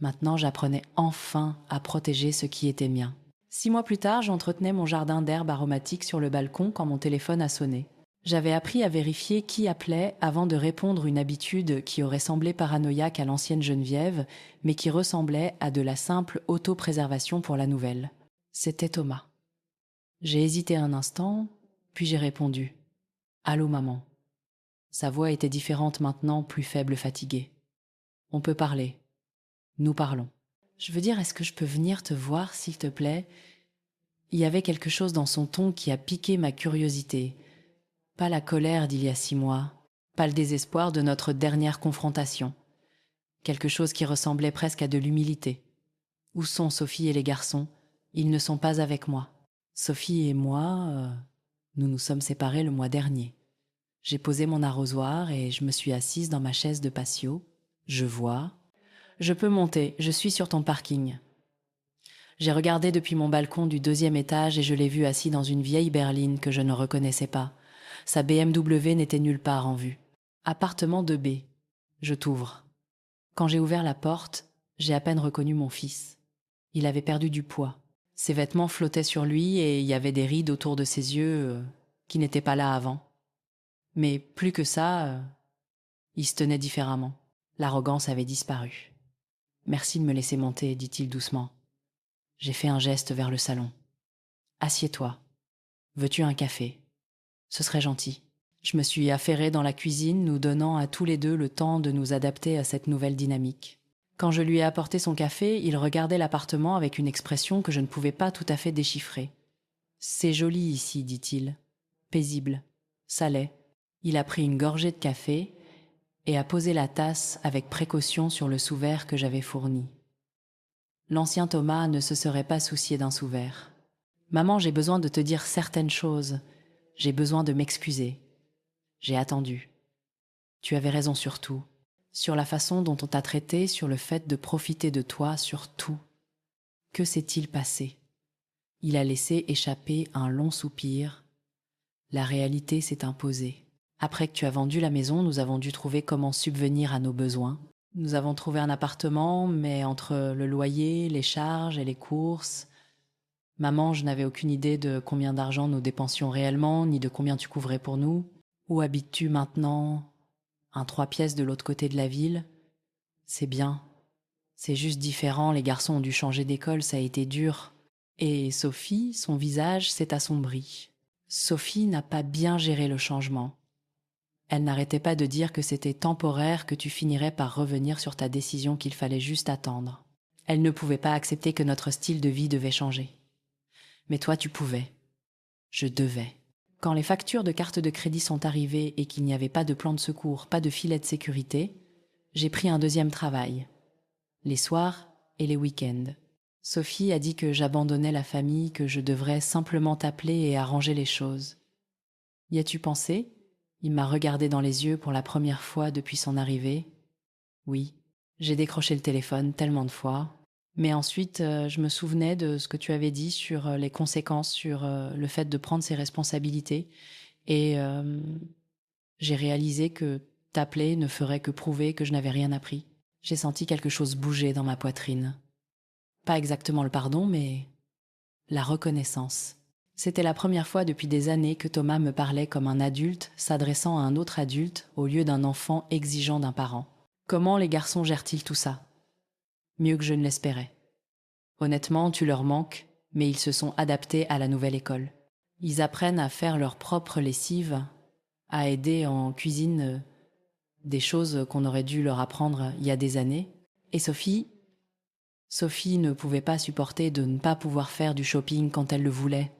A: Maintenant, j'apprenais enfin à protéger ce qui était mien. 6 mois plus tard, j'entretenais mon jardin d'herbes aromatiques sur le balcon quand mon téléphone a sonné. J'avais appris à vérifier qui appelait avant de répondre, une habitude qui aurait semblé paranoïaque à l'ancienne Geneviève, mais qui ressemblait à de la simple autopréservation pour la nouvelle. C'était Thomas. J'ai hésité un instant, puis j'ai répondu. « Allô, maman ». Sa voix était différente maintenant, plus faible, fatiguée. « On peut parler. Nous parlons. » Je veux dire, est-ce que je peux venir te voir, s'il te plaît ? Il y avait quelque chose dans son ton qui a piqué ma curiosité. Pas la colère d'il y a 6 mois, pas le désespoir de notre dernière confrontation. Quelque chose qui ressemblait presque à de l'humilité. Où sont Sophie et les garçons ? Ils ne sont pas avec moi. Sophie et moi, nous nous sommes séparés le mois dernier. J'ai posé mon arrosoir et je me suis assise dans ma chaise de patio. Je vois. Je peux monter, je suis sur ton parking. J'ai regardé depuis mon balcon du 2e étage et je l'ai vu assis dans une vieille berline que je ne reconnaissais pas. Sa BMW n'était nulle part en vue. Appartement 2B. Je t'ouvre. Quand j'ai ouvert la porte, j'ai à peine reconnu mon fils. Il avait perdu du poids. Ses vêtements flottaient sur lui et il y avait des rides autour de ses yeux qui n'étaient pas là avant. Mais plus que ça, il se tenait différemment. L'arrogance avait disparu. « Merci de me laisser monter », dit-il doucement. J'ai fait un geste vers le salon. « Assieds-toi. Veux-tu un café ? Ce serait gentil. » Je me suis affairée dans la cuisine, nous donnant à tous les deux le temps de nous adapter à cette nouvelle dynamique. Quand je lui ai apporté son café, il regardait l'appartement avec une expression que je ne pouvais pas tout à fait déchiffrer. « C'est joli ici, dit-il. Paisible. Ça l'est. » Il a pris une gorgée de café et a posé la tasse avec précaution sur le sous-verre que j'avais fourni. L'ancien Thomas ne se serait pas soucié d'un sous-verre. « Maman, j'ai besoin de te dire certaines choses. J'ai besoin de m'excuser. J'ai attendu. Tu avais raison sur tout. Sur la façon dont on t'a traité, sur le fait de profiter de toi, sur tout. Que s'est-il passé ?» Il a laissé échapper un long soupir. La réalité s'est imposée. Après que tu as vendu la maison, nous avons dû trouver comment subvenir à nos besoins. Nous avons trouvé un appartement, mais entre le loyer, les charges et les courses... Maman, je n'avais aucune idée de combien d'argent nous dépensions réellement, ni de combien tu couvrais pour nous. Où habites-tu maintenant ? Un 3 pièces de l'autre côté de la ville ? C'est bien. C'est juste différent, les garçons ont dû changer d'école, ça a été dur. Et Sophie, son visage s'est assombri. Sophie n'a pas bien géré le changement. Elle n'arrêtait pas de dire que c'était temporaire, que tu finirais par revenir sur ta décision, qu'il fallait juste attendre. Elle ne pouvait pas accepter que notre style de vie devait changer. Mais toi, tu pouvais. Je devais. Quand les factures de carte de crédit sont arrivées et qu'il n'y avait pas de plan de secours, pas de filet de sécurité, j'ai pris un 2e travail. Les soirs et les week-ends. Sophie a dit que j'abandonnais la famille, que je devrais simplement t'appeler et arranger les choses. Y as-tu pensé ? Il m'a regardé dans les yeux pour la première fois depuis son arrivée. Oui, j'ai décroché le téléphone tellement de fois. Mais ensuite, je me souvenais de ce que tu avais dit sur les conséquences, sur le fait de prendre ses responsabilités. Et j'ai réalisé que t'appeler ne ferait que prouver que je n'avais rien appris. J'ai senti quelque chose bouger dans ma poitrine. Pas exactement le pardon, mais la reconnaissance. C'était la première fois depuis des années que Thomas me parlait comme un adulte s'adressant à un autre adulte au lieu d'un enfant exigeant d'un parent. Comment les garçons gèrent-ils tout ça? Mieux que je ne l'espérais. Honnêtement, tu leur manques, mais ils se sont adaptés à la nouvelle école. Ils apprennent à faire leur propre lessive, à aider en cuisine des choses qu'on aurait dû leur apprendre il y a des années. Et Sophie ne pouvait pas supporter de ne pas pouvoir faire du shopping quand elle le voulait,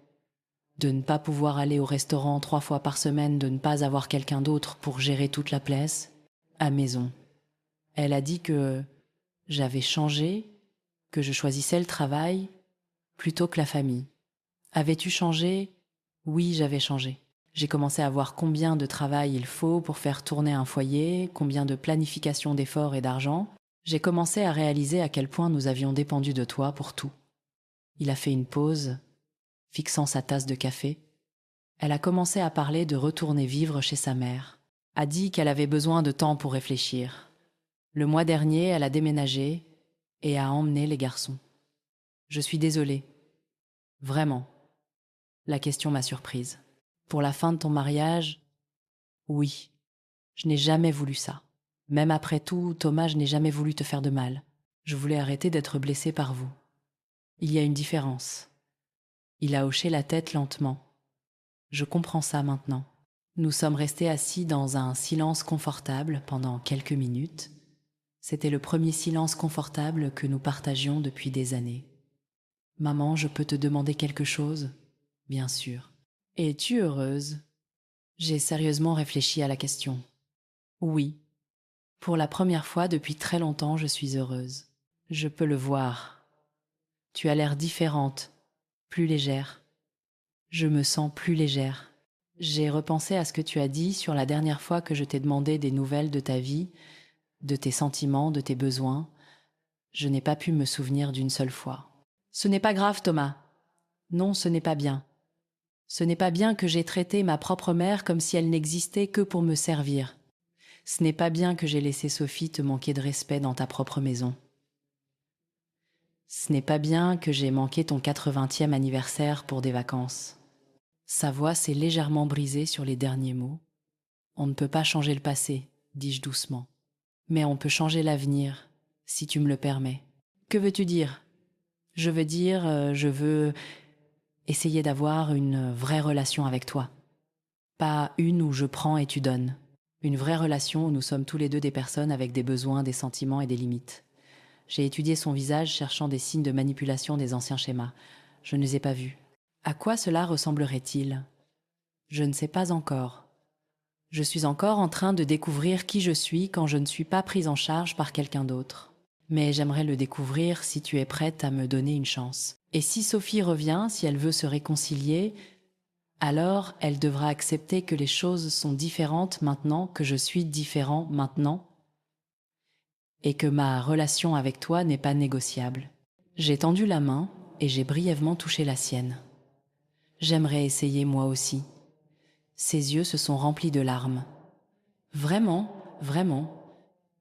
A: de ne pas pouvoir aller au restaurant 3 fois par semaine, de ne pas avoir quelqu'un d'autre pour gérer toute la place, à maison. Elle a dit que j'avais changé, que je choisissais le travail plutôt que la famille. Avais-tu changé? Oui, j'avais changé. J'ai commencé à voir combien de travail il faut pour faire tourner un foyer, combien de planification d'efforts et d'argent. J'ai commencé à réaliser à quel point nous avions dépendu de toi pour tout. Il a fait une pause, fixant sa tasse de café. Elle a commencé à parler de retourner vivre chez sa mère. A dit qu'elle avait besoin de temps pour réfléchir. Le mois dernier, elle a déménagé et a emmené les garçons. Je suis désolée. Vraiment. La question m'a surprise. Pour la fin de ton mariage, oui. Je n'ai jamais voulu ça. Même après tout, Thomas, je n'ai jamais voulu te faire de mal. Je voulais arrêter d'être blessée par vous. Il y a une différence. Il a hoché la tête lentement. Je comprends ça maintenant. Nous sommes restés assis dans un silence confortable pendant quelques minutes. C'était le premier silence confortable que nous partagions depuis des années. Maman, je peux te demander quelque chose? Bien sûr. Es-tu heureuse? J'ai sérieusement réfléchi à la question. Oui. Pour la première fois depuis très longtemps, je suis heureuse. Je peux le voir. Tu as l'air différente, plus légère. Je me sens plus légère. J'ai repensé à ce que tu as dit sur la dernière fois que je t'ai demandé des nouvelles de ta vie, de tes sentiments, de tes besoins. Je n'ai pas pu me souvenir d'une seule fois. Ce n'est pas grave, Thomas. Non, ce n'est pas bien. Ce n'est pas bien que j'ai traité ma propre mère comme si elle n'existait que pour me servir. Ce n'est pas bien que j'ai laissé Sophie te manquer de respect dans ta propre maison. Ce n'est pas bien que j'ai manqué ton 80e anniversaire pour des vacances. Sa voix s'est légèrement brisée sur les derniers mots. On ne peut pas changer le passé, dis-je doucement. Mais on peut changer l'avenir, si tu me le permets. Que veux-tu dire? Je veux dire, je veux essayer d'avoir une vraie relation avec toi. Pas une où je prends et tu donnes. Une vraie relation où nous sommes tous les deux des personnes avec des besoins, des sentiments et des limites. J'ai étudié son visage cherchant des signes de manipulation des anciens schémas. Je ne les ai pas vus. À quoi cela ressemblerait-il? Je ne sais pas encore. Je suis encore en train de découvrir qui je suis quand je ne suis pas prise en charge par quelqu'un d'autre. Mais j'aimerais le découvrir si tu es prête à me donner une chance. Et si Sophie revient, si elle veut se réconcilier, alors elle devra accepter que les choses sont différentes maintenant, que je suis différent maintenant, et que ma relation avec toi n'est pas négociable. J'ai tendu la main et j'ai brièvement touché la sienne. J'aimerais essayer moi aussi. Ses yeux se sont remplis de larmes. Vraiment, vraiment.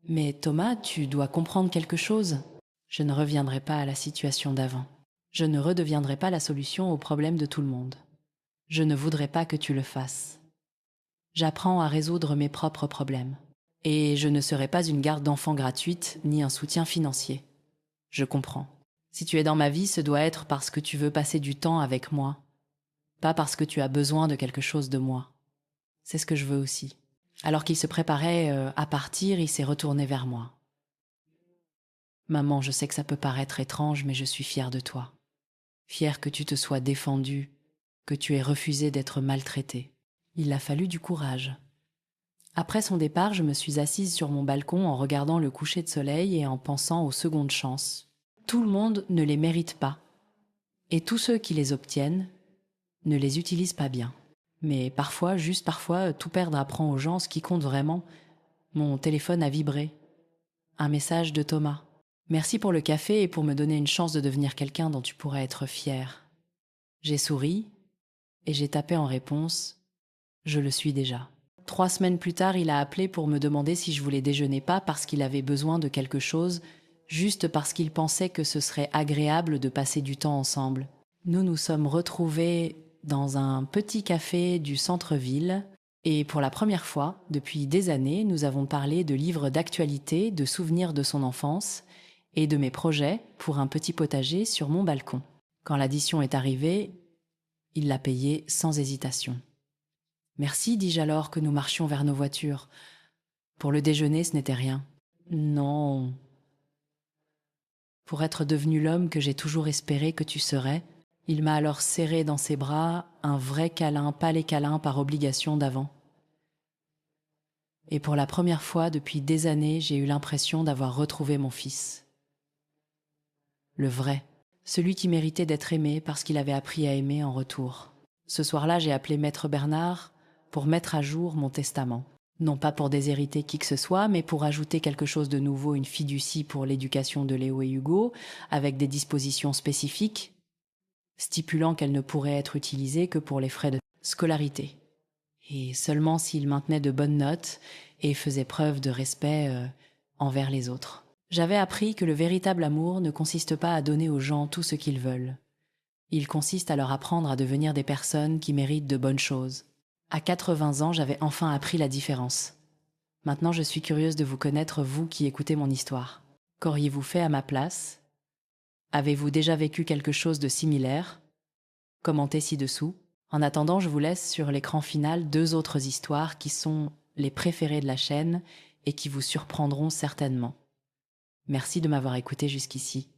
A: Mais Thomas, tu dois comprendre quelque chose. Je ne reviendrai pas à la situation d'avant. Je ne redeviendrai pas la solution aux problèmes de tout le monde. Je ne voudrais pas que tu le fasses. J'apprends à résoudre mes propres problèmes. Et je ne serai pas une garde d'enfants gratuite, ni un soutien financier. Je comprends. Si tu es dans ma vie, ce doit être parce que tu veux passer du temps avec moi, pas parce que tu as besoin de quelque chose de moi. C'est ce que je veux aussi. Alors qu'il se préparait à partir, il s'est retourné vers moi. Maman, je sais que ça peut paraître étrange, mais je suis fière de toi. Fière que tu te sois défendue, que tu aies refusé d'être maltraitée. Il a fallu du courage. Après son départ, je me suis assise sur mon balcon en regardant le coucher de soleil et en pensant aux secondes chances. Tout le monde ne les mérite pas. Et tous ceux qui les obtiennent ne les utilisent pas bien. Mais parfois, juste parfois, tout perdre apprend aux gens ce qui compte vraiment. Mon téléphone a vibré. Un message de Thomas. Merci pour le café et pour me donner une chance de devenir quelqu'un dont tu pourrais être fier. J'ai souri et j'ai tapé en réponse. Je le suis déjà. 3 semaines plus tard, il a appelé pour me demander si je voulais déjeuner, pas parce qu'il avait besoin de quelque chose, juste parce qu'il pensait que ce serait agréable de passer du temps ensemble. Nous nous sommes retrouvés dans un petit café du centre-ville et pour la première fois, depuis des années, nous avons parlé de livres d'actualité, de souvenirs de son enfance et de mes projets pour un petit potager sur mon balcon. Quand l'addition est arrivée, il l'a payé sans hésitation. « Merci », dis-je alors que nous marchions vers nos voitures. Pour le déjeuner, ce n'était rien. Non. Pour être devenu l'homme que j'ai toujours espéré que tu serais, il m'a alors serré dans ses bras, un vrai câlin, pas les câlins par obligation d'avant. Et pour la première fois depuis des années, j'ai eu l'impression d'avoir retrouvé mon fils. Le vrai, celui qui méritait d'être aimé parce qu'il avait appris à aimer en retour. Ce soir-là, j'ai appelé Maître Bernard pour mettre à jour mon testament. Non pas pour déshériter qui que ce soit, mais pour ajouter quelque chose de nouveau, une fiducie pour l'éducation de Léo et Hugo, avec des dispositions spécifiques, stipulant qu'elle ne pourrait être utilisée que pour les frais de scolarité. Et seulement s'ils maintenaient de bonnes notes et faisaient preuve de respect envers les autres. J'avais appris que le véritable amour ne consiste pas à donner aux gens tout ce qu'ils veulent. Il consiste à leur apprendre à devenir des personnes qui méritent de bonnes choses. À 80 ans, j'avais enfin appris la différence. Maintenant, je suis curieuse de vous connaître, vous qui écoutez mon histoire. Qu'auriez-vous fait à ma place? Avez-vous déjà vécu quelque chose de similaire? Commentez ci-dessous. En attendant, je vous laisse sur l'écran final 2 autres histoires qui sont les préférées de la chaîne et qui vous surprendront certainement. Merci de m'avoir écouté jusqu'ici.